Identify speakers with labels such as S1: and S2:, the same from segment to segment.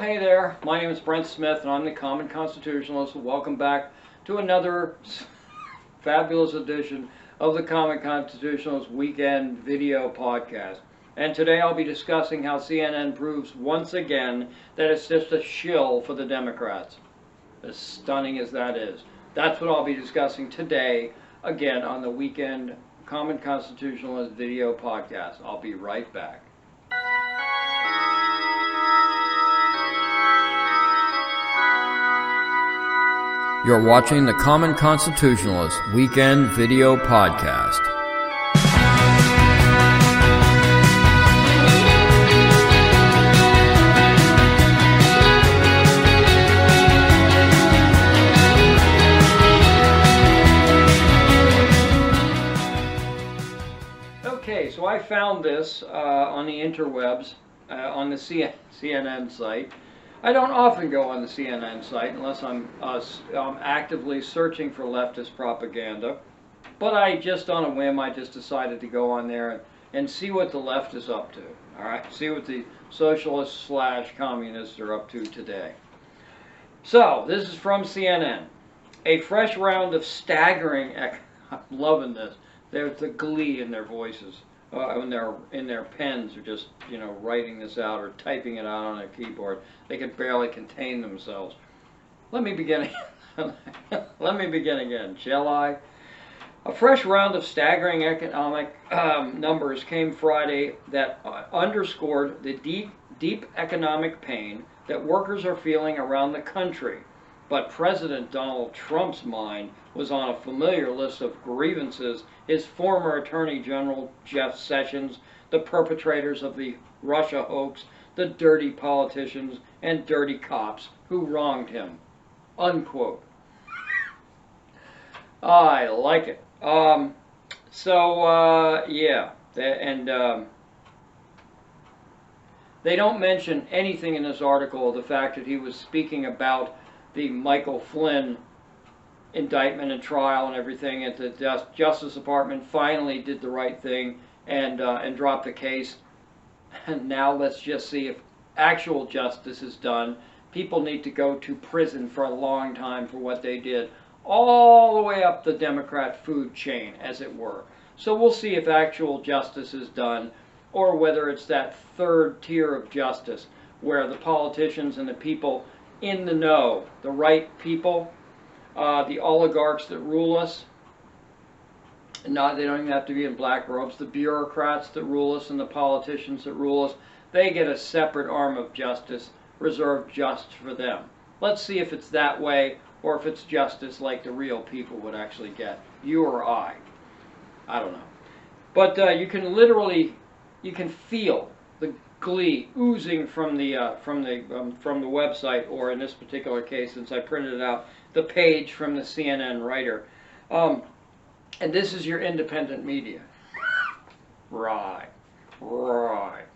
S1: Hey there, my name is Brent Smith and I'm the Common Constitutionalist. Welcome back to another fabulous edition of the Common Constitutionalist Weekend Video Podcast. And today I'll be discussing how CNN proves once again that it's just a shill for the Democrats. As stunning as that is. That's what I'll be discussing today, again, on the Weekend Common Constitutionalist Video Podcast. I'll be right back.
S2: You're watching the Common Constitutionalist Weekend Video Podcast.
S1: Okay, so I found this on the interwebs, on the CNN site. I don't often go on the CNN site unless I'm actively searching for leftist propaganda. But I just, on a whim, I just decided to go on there and see what the left is up to. All right, see what the socialists / communists are up to today. So, this is from CNN. A fresh round of staggering, I'm loving this. There's the glee in their voices. In their pens, or just writing this out or typing it out on their keyboard. They can barely contain themselves. Let me begin again. Let me begin again, shall I? A fresh round of staggering economic numbers came Friday that underscored the deep economic pain that workers are feeling around the country. But President Donald Trump's mind was on a familiar list of grievances his former Attorney General Jeff Sessions, the perpetrators of the Russia hoax, the dirty politicians, and dirty cops who wronged him. Unquote. I like it. Yeah. They don't mention anything in this article of the fact that he was speaking about the Michael Flynn indictment and trial and everything at the Justice Department finally did the right thing and dropped the case. And now let's just see if actual justice is done. People need to go to prison for a long time for what they did, all the way up the Democrat food chain, as it were. So we'll see if actual justice is done, or whether it's that third tier of justice where the politicians and the people in the know, the right people, the oligarchs that rule us, they don't even have to be in black robes, the bureaucrats that rule us and the politicians that rule us, they get a separate arm of justice reserved just for them. Let's see if it's that way, or if it's justice like the real people would actually get, you or I don't know. But you can feel the glee oozing from the website, or in this particular case, since I printed it out, the page from the CNN writer. And this is your independent media. Right. What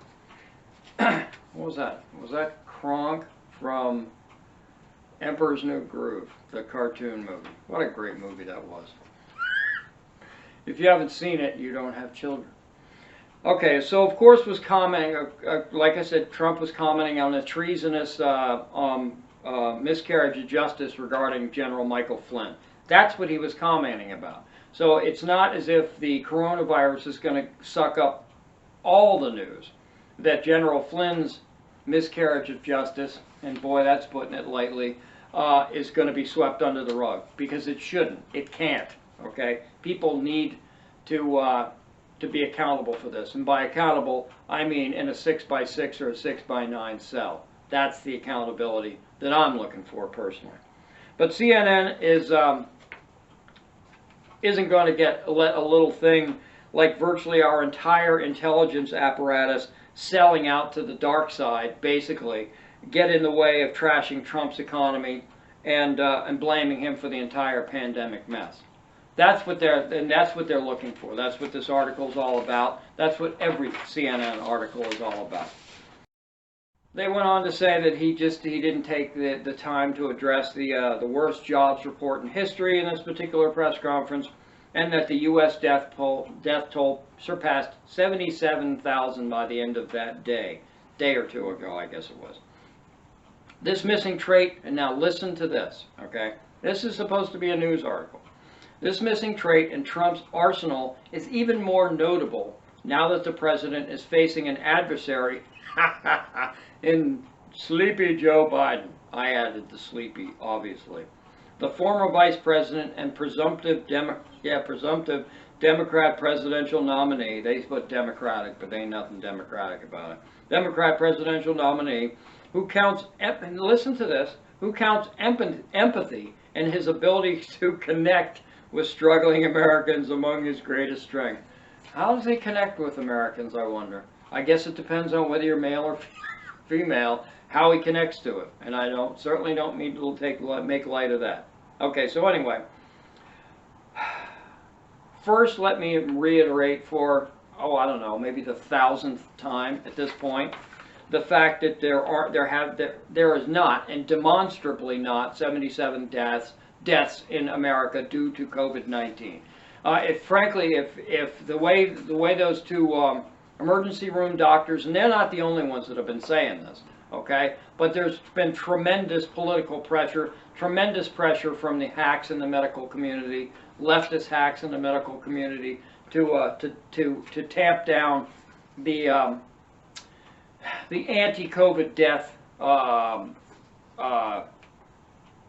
S1: was that? Was that Kronk from Emperor's New Groove, the cartoon movie? What a great movie that was. If you haven't seen it, you don't have children. Okay, so of course was commenting, like I said, Trump was commenting on the treasonous miscarriage of justice regarding General Michael Flynn. That's what he was commenting about. So it's not as if the coronavirus is going to suck up all the news. That General Flynn's miscarriage of justice, and boy, that's putting it lightly, is going to be swept under the rug. Because it shouldn't. It can't. Okay? People need to be accountable for this. And by accountable, I mean in a 6x6 or a 6x9 cell. That's the accountability that I'm looking for personally. But CNN isn't going to let a little thing like virtually our entire intelligence apparatus selling out to the dark side, basically, get in the way of trashing Trump's economy and blaming him for the entire pandemic mess. That's what they're looking for. That's what this article is all about. That's what every CNN article is all about. They went on to say that he didn't take the time to address the worst jobs report in history in this particular press conference, and that the U.S. death toll surpassed 77,000 by the end of that day or two ago, I guess it was. This missing trait, and now listen to this, okay? This is supposed to be a news article. This missing trait in Trump's arsenal is even more notable now that the president is facing an adversary in sleepy Joe Biden. I added the sleepy, obviously. The former vice president and presumptive Democrat presidential nominee. They put Democratic, but ain't nothing Democratic about it. Democrat presidential nominee who counts, and listen to this, who counts empathy and his ability to connect with struggling Americans among his greatest strength. How does he connect with Americans, I wonder? I guess it depends on whether you're male or female, how he connects to it. And I certainly don't mean to make light of that. Okay, so anyway, first let me reiterate for, I don't know, maybe the 1,000th time at this point, the fact that there is not, and demonstrably not, 77 deaths in America due to COVID-19. Frankly, if the way those two emergency room doctors, and they're not the only ones that have been saying this, okay, but there's been tremendous political pressure, tremendous pressure from the hacks in the medical community, leftist hacks in the medical community, to tamp down the anti-COVID death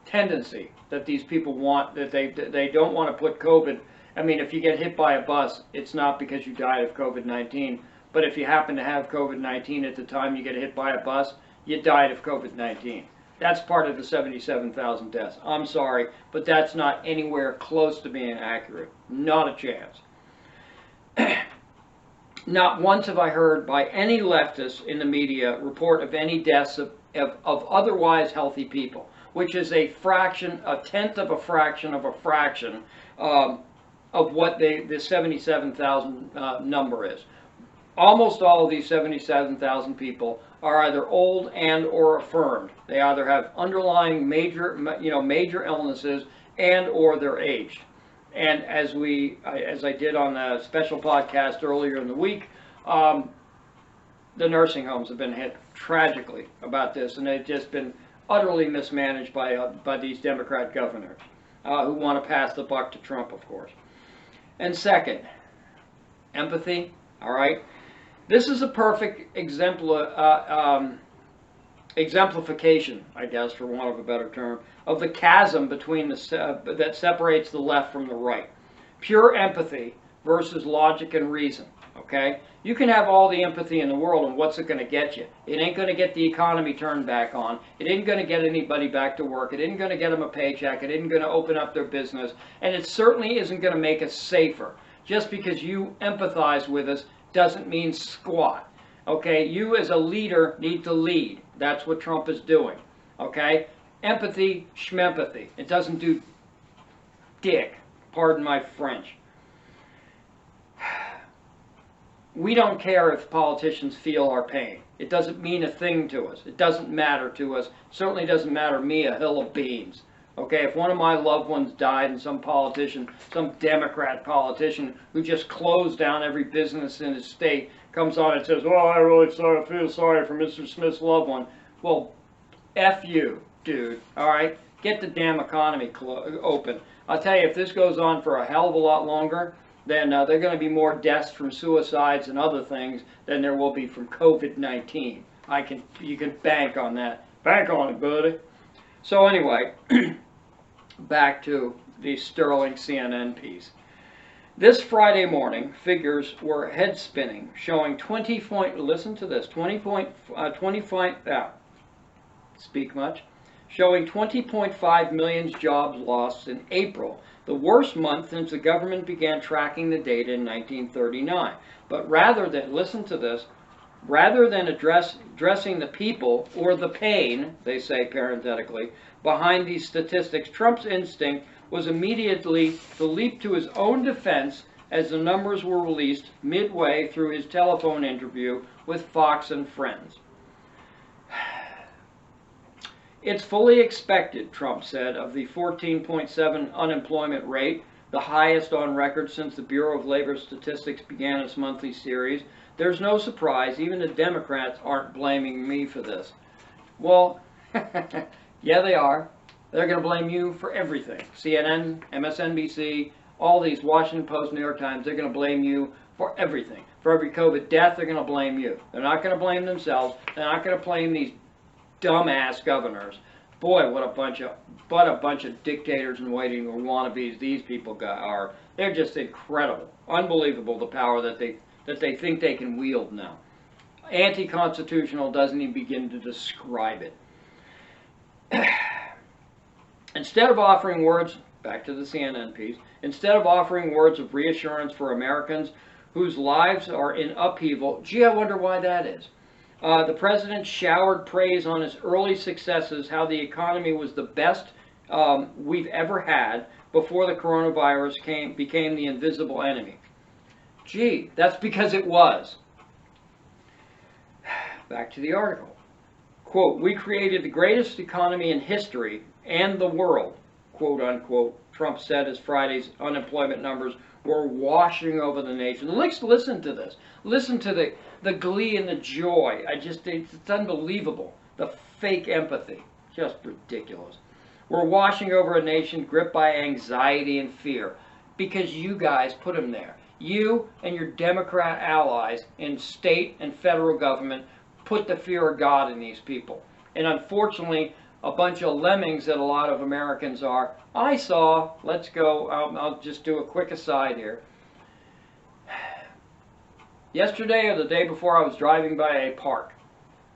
S1: tendency that these people want, that they don't want to put COVID. I mean, if you get hit by a bus, it's not because you died of COVID-19, but if you happen to have COVID-19 at the time you get hit by a bus, you died of COVID-19. That's part of the 77,000 deaths. I'm sorry, but that's not anywhere close to being accurate. Not a chance. Not once have I heard by any leftist in the media report of any deaths of otherwise healthy people, which is a fraction, a tenth of a fraction of a fraction of what the 77,000 number is. Almost all of these 77,000 people are either old and or affirmed. They either have underlying major illnesses and or they're aged. And as I did on a special podcast earlier in the week, the nursing homes have been hit tragically about this, and they've just been utterly mismanaged by these Democrat governors who want to pass the buck to Trump, of course. And second, empathy. All right, this is a perfect exemplification, I guess, for want of a better term, of the chasm between that separates the left from the right. Pure empathy versus logic and reason. Okay, you can have all the empathy in the world, and what's it going to get you? It ain't going to get the economy turned back on. It ain't going to get anybody back to work. It ain't going to get them a paycheck. It ain't going to open up their business, and it certainly isn't going to make us safer. Just because you empathize with us doesn't mean squat. Okay, you as a leader need to lead. That's what Trump is doing. Okay, empathy, schmempathy. It doesn't do dick. Pardon my French. We don't care if politicians feel our pain. It doesn't mean a thing to us. It doesn't matter to us. It certainly doesn't matter me a hill of beans. Okay, if one of my loved ones died and some politician, some Democrat politician who just closed down every business in his state comes on and says, "Well, I really feel sorry for Mr. Smith's loved one." Well, F you, dude. All right, get the damn economy open. I'll tell you, if this goes on for a hell of a lot longer, then there are going to be more deaths from suicides and other things than there will be from COVID-19. You can bank on that. Bank on it, buddy. So anyway, back to the sterling CNN piece. This Friday morning, figures were head spinning, showing showing 20.5 million jobs lost in April, the worst month since the government began tracking the data in 1939. But rather than, listen to this, rather than addressing the people or the pain, they say parenthetically, behind these statistics, Trump's instinct was immediately to leap to his own defense as the numbers were released midway through his telephone interview with Fox and Friends. It's fully expected, Trump said, of the 14.7 unemployment rate, the highest on record since the Bureau of Labor Statistics began its monthly series. There's no surprise, even the Democrats aren't blaming me for this. Well, Yeah, they are. They're going to blame you for everything. CNN, MSNBC, all these, Washington Post, New York Times, they're going to blame you for everything. For every COVID death, they're going to blame you. They're not going to blame themselves. They're not going to blame these dumbass governors. Boy, what a bunch of dictators in waiting or wannabes these people are. They're just incredible, unbelievable, the power that they think they can wield now. Anti-constitutional doesn't even begin to describe it. Instead of offering words, back to the CNN piece, instead of offering words of reassurance for Americans whose lives are in upheaval, gee, I wonder why that is. The president showered praise on his early successes, how the economy was the best we've ever had before the coronavirus became the invisible enemy. Gee, that's because it was. Back to the article. Quote, we created the greatest economy in history and the world, quote unquote, Trump said as Friday's unemployment numbers were washing over the nation. Listen to this. Listen to the glee and the joy. It's unbelievable. The fake empathy. Just ridiculous. We're washing over a nation gripped by anxiety and fear because you guys put them there. You and your Democrat allies in state and federal government put the fear of God in these people. And unfortunately, a bunch of lemmings that a lot of Americans are. I saw, let's go, I'll just do a quick aside here. Yesterday or the day before, I was driving by a park.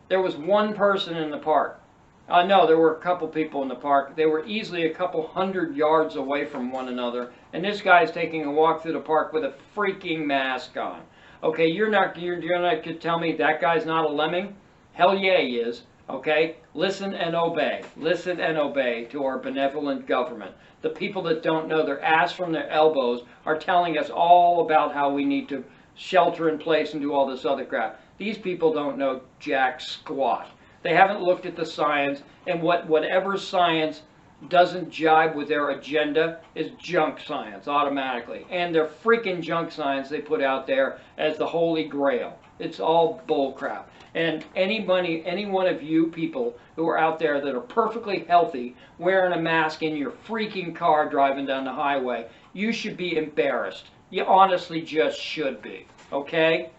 S1: There was one person in the park. No, there were a couple people in the park. They were easily a couple 100 yards away from one another. And this guy's taking a walk through the park with a freaking mask on. Okay, you're not going to tell me that guy's not a lemming? Hell yeah, he is. Okay, listen and obey. Listen and obey to our benevolent government. The people that don't know their ass from their elbows are telling us all about how we need to shelter in place and do all this other crap. These people don't know jack squat. They haven't looked at the science, and whatever science doesn't jibe with their agenda is junk science automatically. And their freaking junk science they put out there as the holy grail. It's all bull crap. And any one of you people who are out there that are perfectly healthy wearing a mask in your freaking car driving down the highway, you should be embarrassed. You honestly just should be. Okay?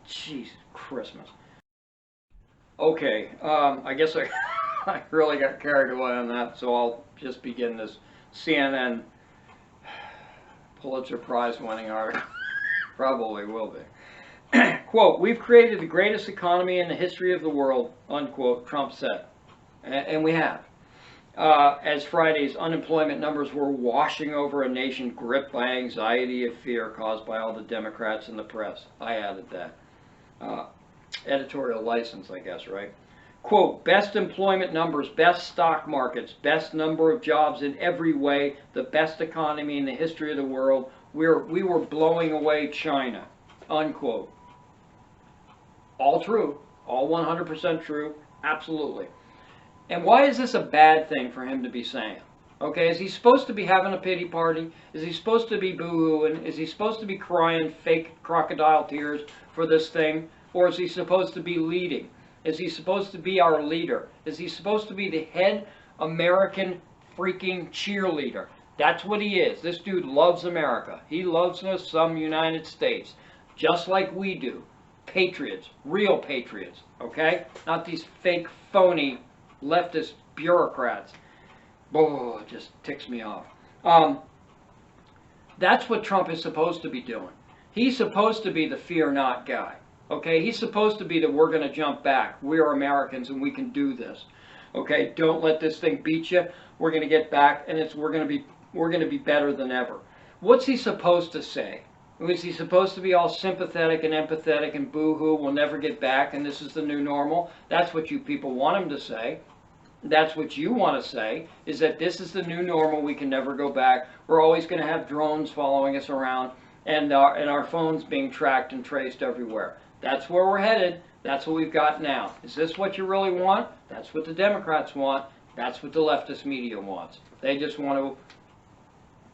S1: Jeez, Christmas. Okay, I guess I really got carried away on that, so I'll just begin this CNN Pulitzer Prize winning article. Probably will be. Quote, we've created the greatest economy in the history of the world, unquote, Trump said. And we have. As Friday's unemployment numbers were washing over a nation gripped by anxiety and fear caused by all the Democrats in the press. I added that. Editorial license, I guess, right? Quote, best employment numbers, best stock markets, best number of jobs in every way, the best economy in the history of the world. We were blowing away China, unquote. All true, all 100% true, absolutely. And why is this a bad thing for him to be saying? Okay, is he supposed to be having a pity party? Is he supposed to be boo-hooing? Is he supposed to be crying fake crocodile tears for this thing? Or is he supposed to be leading? Is he supposed to be our leader? Is he supposed to be the head American freaking cheerleader? That's what he is. This dude loves America. He loves us some United States, just like we do. Patriots, real patriots, okay? Not these fake, phony, leftist bureaucrats. Oh, it just ticks me off. That's what Trump is supposed to be doing. He's supposed to be the fear not guy. Okay, he's supposed to be the we're going to jump back. We're Americans and we can do this. Okay, don't let this thing beat you. We're going to get back, and we're going to be better than ever. What's he supposed to say? Is he supposed to be all sympathetic and empathetic and boo-hoo, we'll never get back, and this is the new normal? That's what you people want him to say. That's what you want to say, is that this is the new normal, we can never go back. We're always going to have drones following us around, and our phones being tracked and traced everywhere. That's where we're headed. That's what we've got now. Is this what you really want? That's what the Democrats want. That's what the leftist media wants. They just want to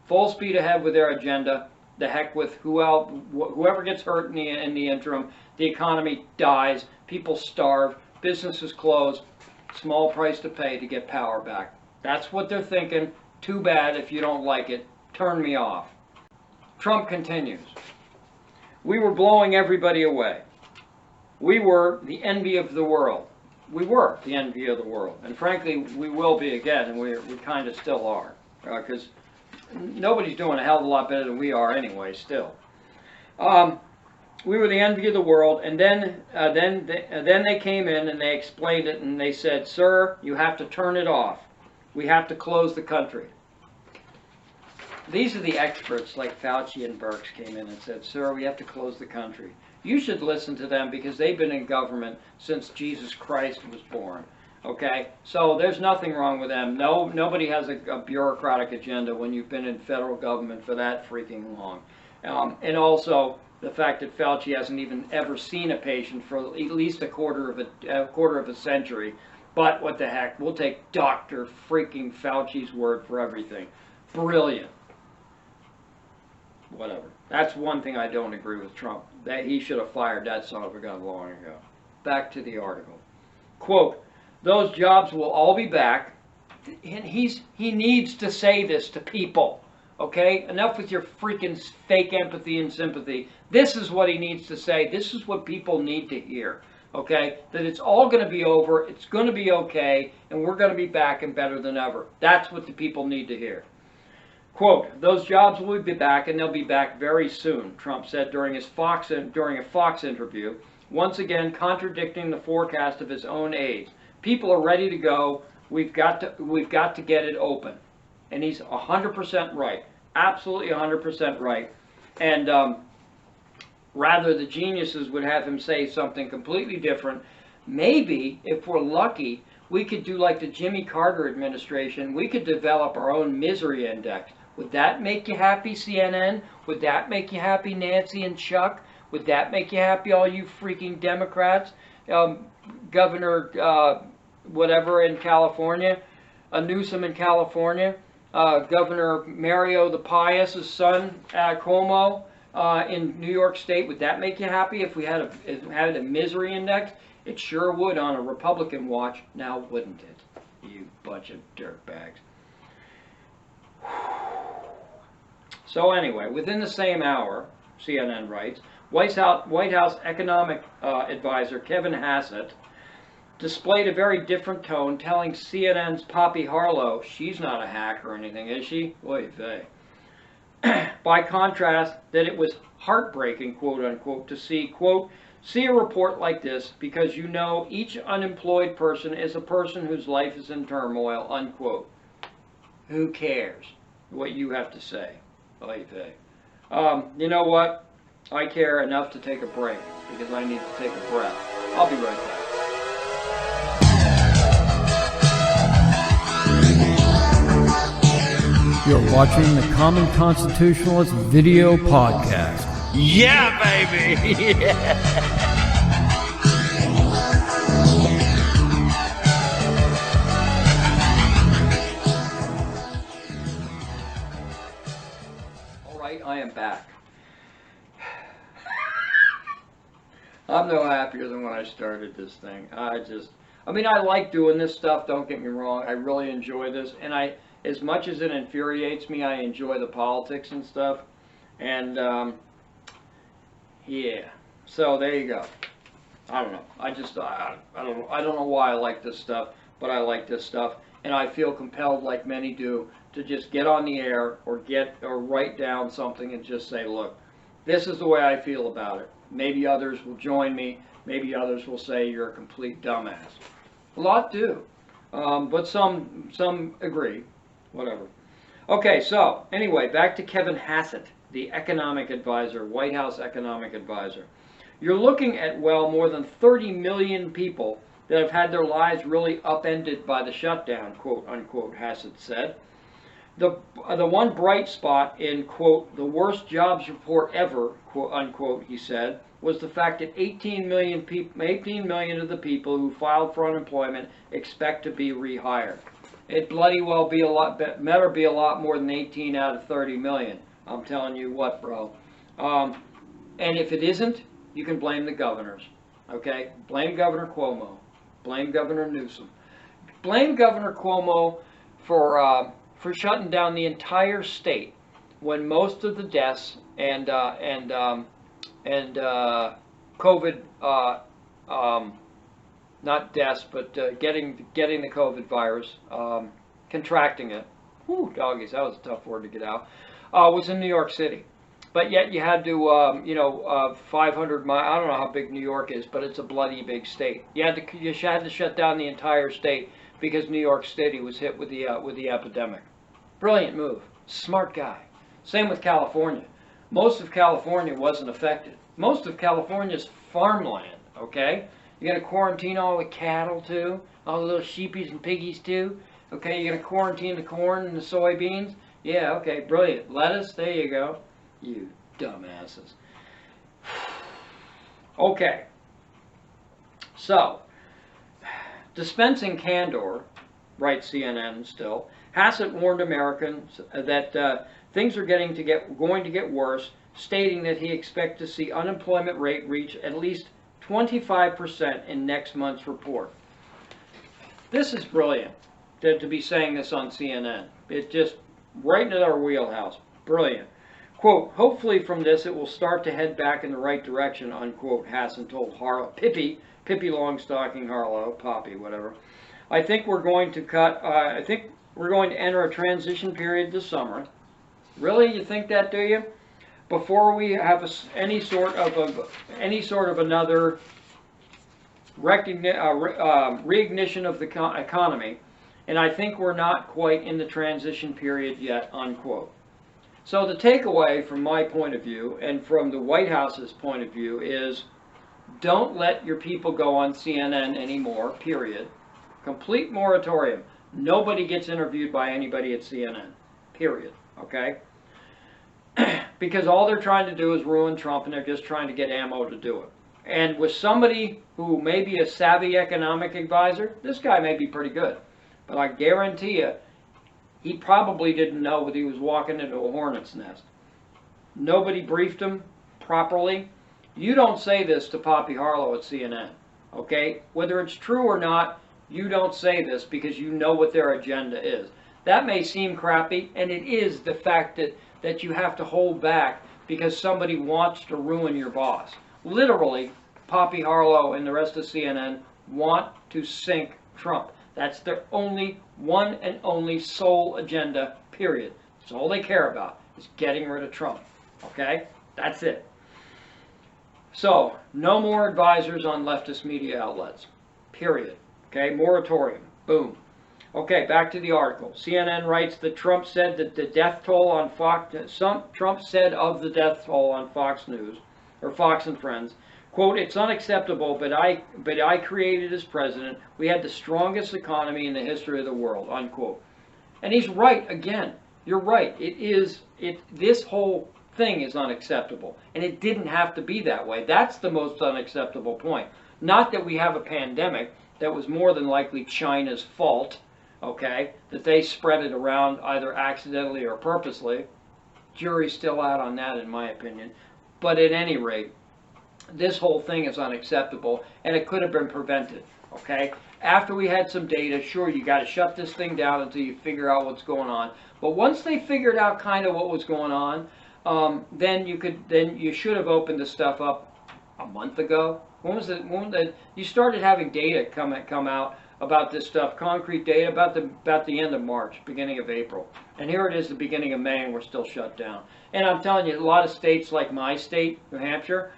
S1: full speed ahead with their agenda. The heck with whoever gets hurt in the interim. The economy dies. People starve. Businesses close. small price to pay to get power back. That's what they're thinking. Too bad if you don't like it. Turn me off. Trump continues. We were blowing everybody away. We were the envy of the world. We were the envy of the world. And frankly, we will be again, and we kind of still are. Because nobody's doing a hell of a lot better than we are anyway, still. We were the envy of the world, and then they came in and they explained it, and they said, "Sir, you have to turn it off. We have to close the country." These are the experts like Fauci and Birx came in and said, "Sir, we have to close the country." You should listen to them because they've been in government since Jesus Christ was born. Okay, so there's nothing wrong with them. No, nobody has a bureaucratic agenda when you've been in federal government for that freaking long. And also the fact that Fauci hasn't even ever seen a patient for at least a quarter of a century. But what the heck? We'll take Dr. freaking Fauci's word for everything. Brilliant. Whatever. That's one thing I don't agree with Trump. That he should have fired that son of a gun long ago. Back to the article. Quote, "Those jobs will all be back." And he needs to say this to people. Okay? Enough with your freaking fake empathy and sympathy. This is what he needs to say. This is what people need to hear. Okay? That it's all going to be over. It's going to be okay. And we're going to be back and better than ever. That's what the people need to hear. Quote, "Those jobs will be back, and they'll be back very soon," Trump said during a Fox interview, once again contradicting the forecast of his own aides. People are ready to go. We've got to get it open. And he's 100% right. Absolutely 100% right. And rather, the geniuses would have him say something completely different. Maybe, if we're lucky, we could do like the Jimmy Carter administration. We could develop our own misery index. Would that make you happy, CNN? Would that make you happy, Nancy and Chuck? Would that make you happy, all you freaking Democrats? Governor whatever in California, Newsom in California, Governor Mario the Pious' son, Cuomo in New York State. Would that make you happy if we had a misery index? It sure would on a Republican watch, now wouldn't it? You bunch of dirtbags. So anyway, within the same hour, CNN writes, White House economic advisor Kevin Hassett displayed a very different tone, telling CNN's Poppy Harlow, she's not a hack or anything, is she? Oy vey. By contrast, that it was heartbreaking, quote unquote, to see, quote, "See a report like this because you know each unemployed person is a person whose life is in turmoil," unquote. Who cares what you have to say? Oy vey. You know what? I care enough to take a break because I need to take a breath. I'll be right back.
S2: You're watching the Common Constitutionalist video podcast.
S3: Yeah, baby! Yeah.
S1: All right, I am back. I'm no happier than when I started this thing. I mean, I like doing this stuff, don't get me wrong. I really enjoy this, and as much as it infuriates me, I enjoy the politics and stuff. And yeah, so there you go. I don't know. I don't know why I like this stuff, but I like this stuff, and I feel compelled, like many do, to just get on the air or write down something and just say, look, this is the way I feel about it. Maybe others will join me. Maybe others will say you're a complete dumbass. A lot do, but some agree. Whatever. Okay, so anyway, back to Kevin Hassett, the economic advisor, White House economic advisor. You're looking at, well, more than 30 million people that have had their lives really upended by the shutdown, quote unquote, Hassett said. The one bright spot in, quote, the worst jobs report ever, quote unquote, he said, was the fact that 18 million of the people who filed for unemployment expect to be rehired. It bloody well better be a lot more than 18 out of 30 million. I'm telling you what, bro. And if it isn't, you can blame the governors. Okay? Blame Governor Cuomo. Blame Governor Newsom. blame Governor Cuomo for shutting down the entire state when most of the deaths and COVID, not deaths, but getting the COVID virus, contracting it. Whew, doggies, that was a tough word to get out. Was in New York City. But yet you had to, 500 miles. I don't know how big New York is, but it's a bloody big state. You had to shut down the entire state because New York City was hit with the epidemic. Brilliant move. Smart guy. Same with California. Most of California wasn't affected. Most of California's farmland. Okay, you're gonna quarantine all the cattle too, all the little sheepies and piggies too. Okay, you're gonna quarantine the corn and the soybeans. Yeah, okay, brilliant. Lettuce. There you go. You dumbasses. Okay. So, dispensing candor, writes CNN still, Hassett warned Americans that things are going to get worse, stating that he expects to see unemployment rate reach at least 25% in next month's report. This is brilliant to be saying this on CNN. It just right into our wheelhouse. Brilliant. Quote, hopefully from this it will start to head back in the right direction, unquote, Hassan told Pippi Longstocking Harlow, Poppy, whatever. I think we're going to enter a transition period this summer. Really? You think that, do you? Before we have any sort of another reignition of the economy, and I think we're not quite in the transition period yet, unquote. So the takeaway from my point of view and from the White House's point of view is don't let your people go on CNN anymore, period. Complete moratorium. Nobody gets interviewed by anybody at CNN, period, okay? Because all they're trying to do is ruin Trump, and they're just trying to get ammo to do it. And with somebody who may be a savvy economic advisor, this guy may be pretty good. But I guarantee you, he probably didn't know that he was walking into a hornet's nest. Nobody briefed him properly. You don't say this to Poppy Harlow at CNN, okay? Whether it's true or not, you don't say this because you know what their agenda is. That may seem crappy, and it is the fact that you have to hold back because somebody wants to ruin your boss. Literally, Poppy Harlow and the rest of CNN want to sink Trump. That's their one and only sole agenda, period. That's all they care about, is getting rid of Trump. Okay? That's it. So, no more advisors on leftist media outlets. Period. Okay? Moratorium. Boom. Okay, back to the article. CNN writes that Trump said that the death toll on Trump said of the death toll on Fox News, or Fox and Friends, quote, it's unacceptable, but I created as president. We had the strongest economy in the history of the world, unquote. And he's right again. You're right. This whole thing is unacceptable. And it didn't have to be that way. That's the most unacceptable point. Not that we have a pandemic that was more than likely China's fault, okay, that they spread it around either accidentally or purposely. Jury's still out on that, in my opinion. But at any rate, this whole thing is unacceptable, and it could have been prevented, okay? After we had some data, sure, you got to shut this thing down until you figure out what's going on. But once they figured out kind of what was going on, then you should have opened this stuff up a month ago. You started having data come out about this stuff, concrete data about the end of March, beginning of April, and here it is, the beginning of May, and we're still shut down. And I'm telling you, a lot of states like my state, New Hampshire.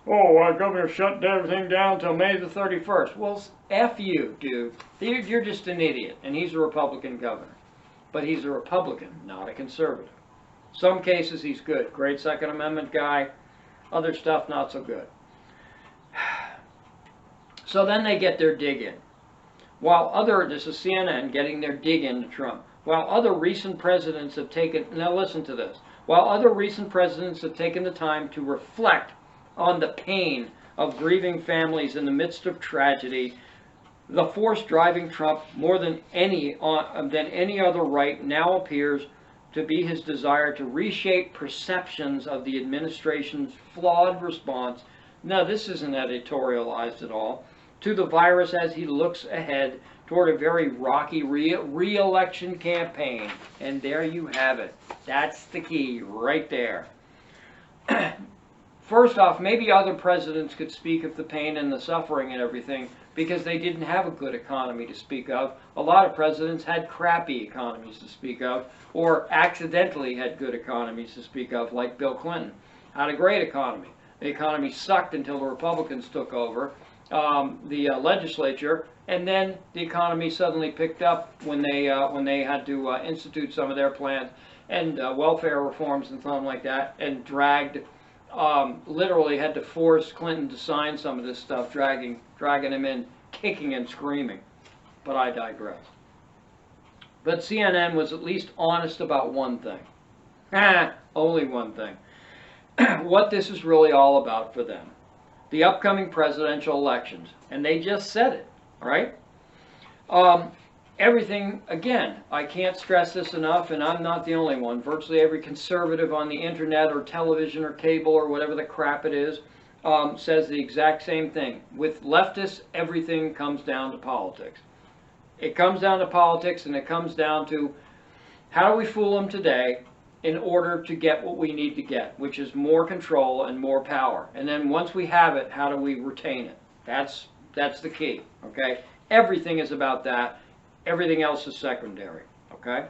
S1: Oh, our governor shut everything down until May the 31st. Well, F you, dude. You're just an idiot, and he's a Republican governor. But he's a Republican, not a conservative. Some cases he's good. Great Second Amendment guy. Other stuff, not so good. So then they get their dig in. This is CNN getting their dig into Trump. While other recent presidents have taken, now listen to this. While other recent presidents have taken the time to reflect on the pain of grieving families in the midst of tragedy, the force driving Trump more than any other right now appears to be his desire to reshape perceptions of the administration's flawed response. Now, this isn't editorialized at all. To the virus as he looks ahead toward a very rocky re-election campaign. And there you have it. That's the key right there. First off, maybe other presidents could speak of the pain and the suffering and everything because they didn't have a good economy to speak of. A lot of presidents had crappy economies to speak of, or accidentally had good economies to speak of, like Bill Clinton had a great economy. The economy sucked until the Republicans took over the legislature, and then the economy suddenly picked up when they had to institute some of their plans and welfare reforms and something like that, and dragged. Literally had to force Clinton to sign some of this stuff, dragging him in, kicking and screaming. But I digress. But CNN was at least honest about one thing. Only one thing. What this is really all about for them. The upcoming presidential elections. And they just said it, right? Everything, again, I can't stress this enough, and I'm not the only one. Virtually every conservative on the internet or television or cable or whatever the crap it is says the exact same thing. With leftists, everything comes down to politics. It comes down to politics, and it comes down to how do we fool them today in order to get what we need to get, which is more control and more power. And then once we have it, how do we retain it? That's the key, okay? Everything is about that. Everything else is secondary, okay?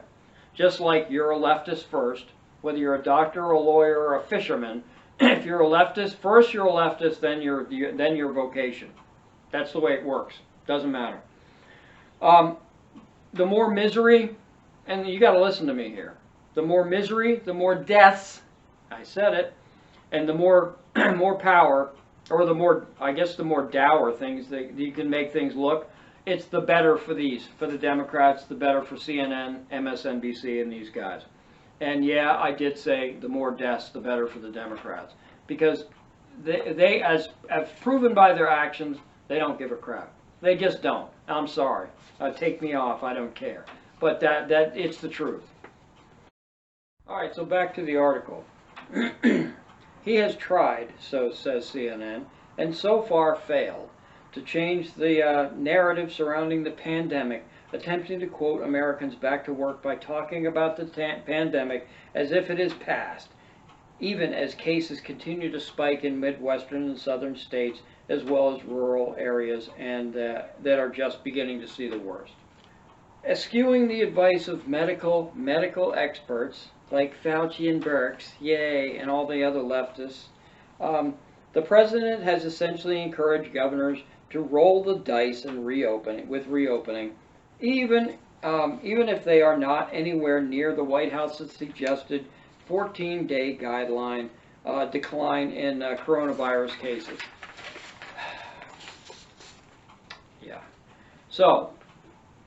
S1: Just like you're a leftist first, whether you're a doctor or a lawyer or a fisherman, if you're a leftist, first you're a leftist, then your vocation. That's the way it works. Doesn't matter. The more misery, and you got to listen to me here, the more misery, the more deaths, I said it, and the more more power, or the more, I guess the more dour things that you can make things look, it's the better for the Democrats, the better for CNN, MSNBC, and these guys. And yeah, I did say the more deaths, the better for the Democrats. Because they as proven by their actions, they don't give a crap. They just don't. I'm sorry. Take me off, I don't care. But that it's the truth. All right, so back to the article. He has tried, so says CNN, and so far failed, to change the narrative surrounding the pandemic, attempting to quote Americans back to work by talking about the pandemic as if it is past, even as cases continue to spike in Midwestern and Southern states, as well as rural areas and that are just beginning to see the worst. Eschewing the advice of medical experts like Fauci and Birx, yay, and all the other leftists, the president has essentially encouraged governors to roll the dice and reopening, even if they are not anywhere near the White House's suggested 14-day guideline decline in coronavirus cases. Yeah. So,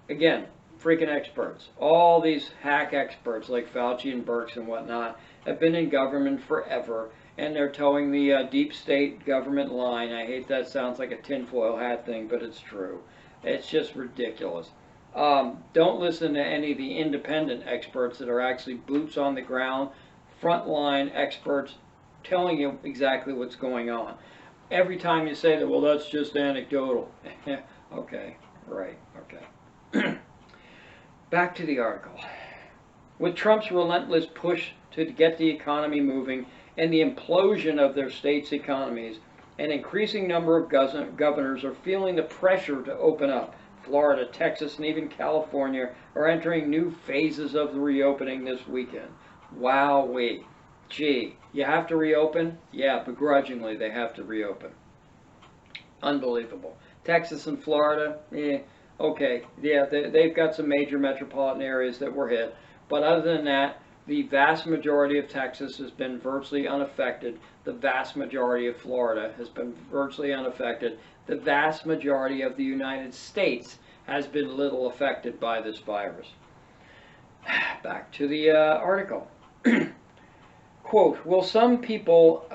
S1: again, freaking experts. All these hack experts like Fauci and Birx and whatnot have been in government forever, and they're towing the deep state government line. I hate that, sounds like a tinfoil hat thing, but it's true. It's just ridiculous. Don't listen to any of the independent experts that are actually boots on the ground, frontline experts telling you exactly what's going on. Every time you say that, well, that's just anecdotal. Okay, right, okay. Back to the article. With Trump's relentless push to get the economy moving and the implosion of their states' economies, an increasing number of governors are feeling the pressure to open up. Florida, Texas, and even California are entering new phases of the reopening this weekend. Wowee. Gee, you have to reopen? Yeah, begrudgingly they have to reopen. Unbelievable. Texas and Florida, okay, yeah, they've got some major metropolitan areas that were hit. But other than that, the vast majority of Texas has been virtually unaffected. The vast majority of Florida has been virtually unaffected. The vast majority of the United States has been little affected by this virus. Back to the article. Quote, will some people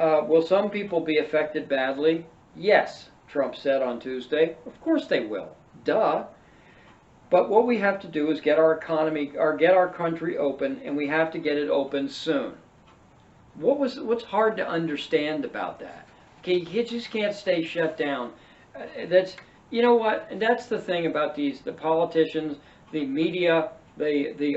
S1: be affected badly? Yes, Trump said on Tuesday. Of course they will. Duh. But what we have to do is get our economy, or get our country open, and we have to get it open soon. What's hard to understand about that? Okay, you just can't stay shut down. you know what? And that's the thing about the politicians, the media,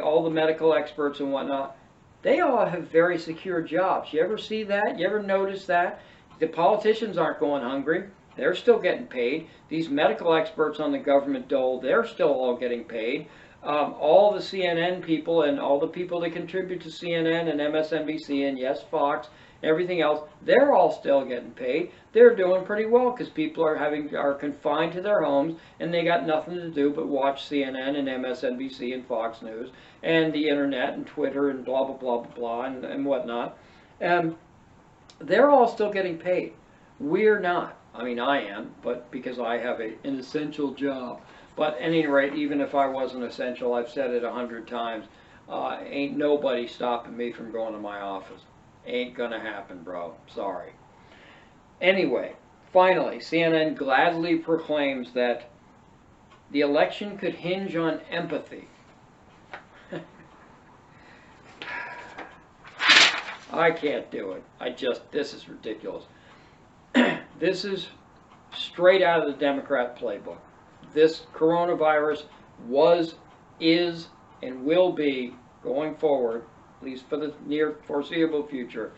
S1: all the medical experts and whatnot. They all have very secure jobs. You ever see that? You ever notice that? The politicians aren't going hungry. They're still getting paid. These medical experts on the government dole, they're still all getting paid. All the CNN people and all the people that contribute to CNN and MSNBC and yes, Fox, everything else, they're all still getting paid. They're doing pretty well because people are confined to their homes and they got nothing to do but watch CNN and MSNBC and Fox News and the internet and Twitter and blah blah blah blah blah and whatnot. They're all still getting paid. We're not. I mean, I am, but because I have an essential job. But at any rate, even if I wasn't essential, I've said it 100 times, ain't nobody stopping me from going to my office. Ain't gonna happen, bro. Sorry. Anyway, finally, CNN gladly proclaims that the election could hinge on empathy. I can't do it. This is ridiculous. This is straight out of the Democrat playbook. This coronavirus is, and will be, going forward, at least for the near foreseeable future,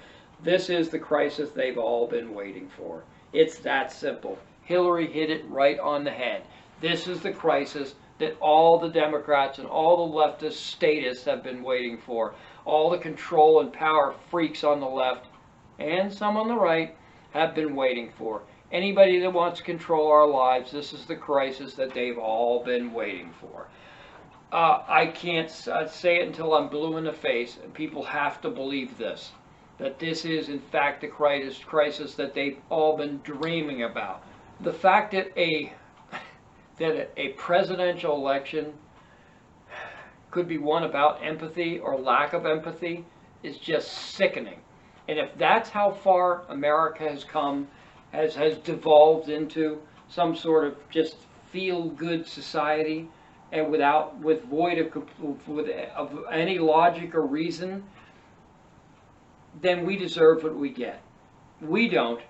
S1: this is the crisis they've all been waiting for. It's that simple. Hillary hit it right on the head. This is the crisis that all the Democrats and all the leftist statists have been waiting for. All the control and power freaks on the left, and some on the right, have been waiting for. Anybody that wants to control our lives, this is the crisis that they've all been waiting for. I can't say it until I'm blue in the face, and people have to believe this, that this is in fact the crisis that they've all been dreaming about. The fact that a presidential election could be one about empathy or lack of empathy is just sickening. And if that's how far America has come, has devolved into some sort of just feel-good society, and void of any logic or reason, then we deserve what we get. We don't,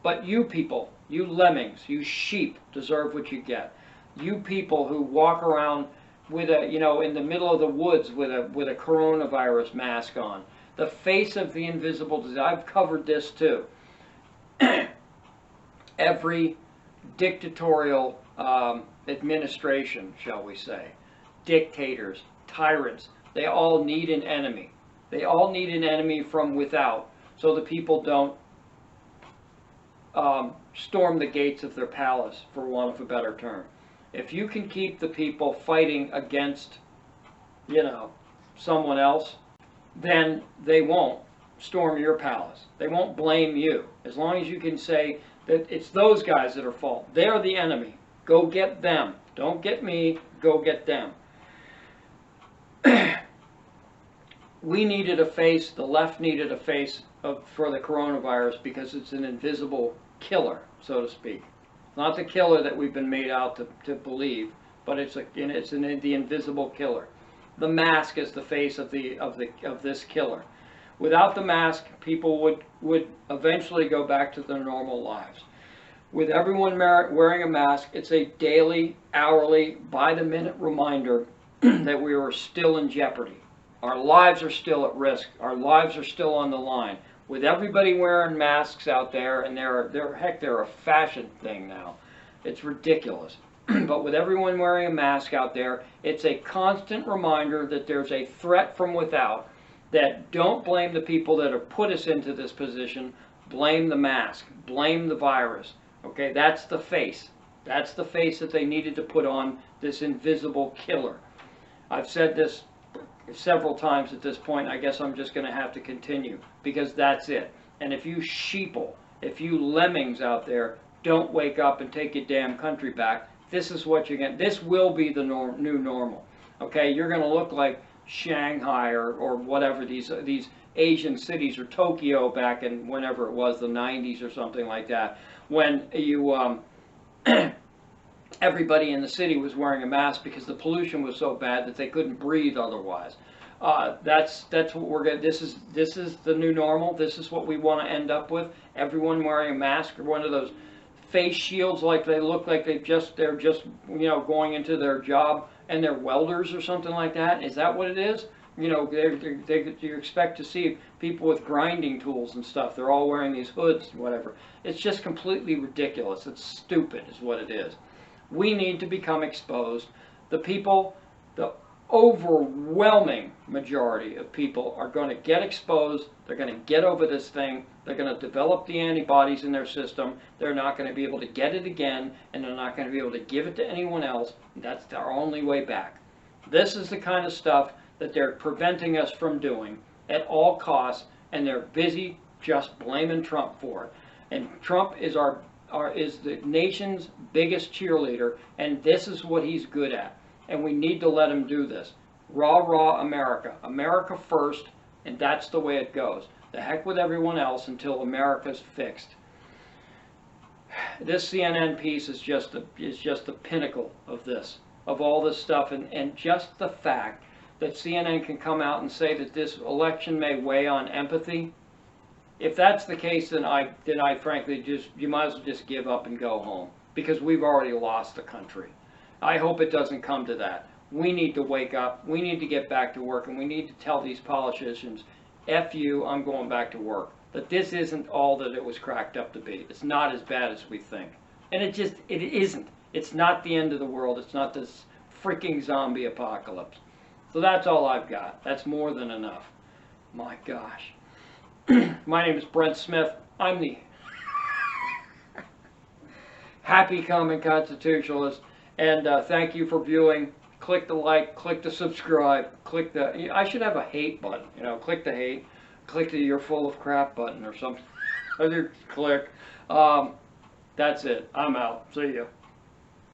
S1: but you people, you lemmings, you sheep, deserve what you get. You people who walk around with in the middle of the woods with a coronavirus mask on, the face of the invisible disease. I've covered this too. Every dictatorial administration, shall we say, dictators, tyrants, they all need an enemy. They all need an enemy from without, so the people don't storm the gates of their palace, for want of a better term. If you can keep the people fighting against, someone else, then they won't storm your palace. They won't blame you. As long as you can say that it's those guys that are at fault. They're the enemy. Go get them. Don't get me. Go get them. We needed a face. The left needed a face for the coronavirus because it's an invisible killer, so to speak. Not the killer that we've been made out to believe, but it's the invisible killer. The mask is the face of this killer. Without the mask, people would eventually go back to their normal lives. With everyone wearing a mask, it's a daily, hourly, by-the-minute reminder that we are still in jeopardy. Our lives are still at risk. Our lives are still on the line. With everybody wearing masks out there, and they're a fashion thing now. It's ridiculous. But with everyone wearing a mask out there, it's a constant reminder that there's a threat from without, that don't blame the people that have put us into this position, blame the mask, blame the virus. Okay, that's the face. That's the face that they needed to put on this invisible killer. I've said this several times at this point. I guess I'm just going to have to continue, because that's it. And if you sheeple, if you lemmings out there don't wake up and take your damn country back, this is what you're going to, this will be the new normal. Okay, you're going to look like Shanghai or whatever, these Asian cities, or Tokyo back in whenever it was, the 90s or something like that, when you everybody in the city was wearing a mask because the pollution was so bad that they couldn't breathe otherwise. That's what we're going. This is the new normal. This is what we want to end up with. Everyone wearing a mask, or one of those face shields like they look like they're just going into their job and they're welders or something like that? Is that what it is? You expect to see people with grinding tools and stuff. They're all wearing these hoods and whatever. It's just completely ridiculous. It's stupid is what it is. We need to become exposed. The overwhelming majority of people are going to get exposed. They're going to get over this thing. They're going to develop the antibodies in their system. They're not going to be able to get it again, and they're not going to be able to give it to anyone else. That's their only way back. This is the kind of stuff that they're preventing us from doing at all costs, and they're busy just blaming Trump for it. And Trump is is the nation's biggest cheerleader, and this is what he's good at. And we need to let him do this. Rah, rah, America. America first, and that's the way it goes. The heck with everyone else until America's fixed. This CNN piece is just the pinnacle of this, of all this stuff, and just the fact that CNN can come out and say that this election may weigh on empathy. If that's the case, then I frankly you might as well just give up and go home, because we've already lost the country. I hope it doesn't come to that. We need to wake up. We need to get back to work, and we need to tell these politicians, F you, I'm going back to work. That this isn't all that it was cracked up to be. It's not as bad as we think. And it isn't. It's not the end of the world. It's not this freaking zombie apocalypse. So that's all I've got. That's more than enough. My gosh. My name is Brent Smith. I'm the happy common constitutionalist. And thank you for viewing. Click the like, click the subscribe, click the, I should have a hate button, click the hate, click the you're full of crap button or something. Click. That's it. I'm out. See ya.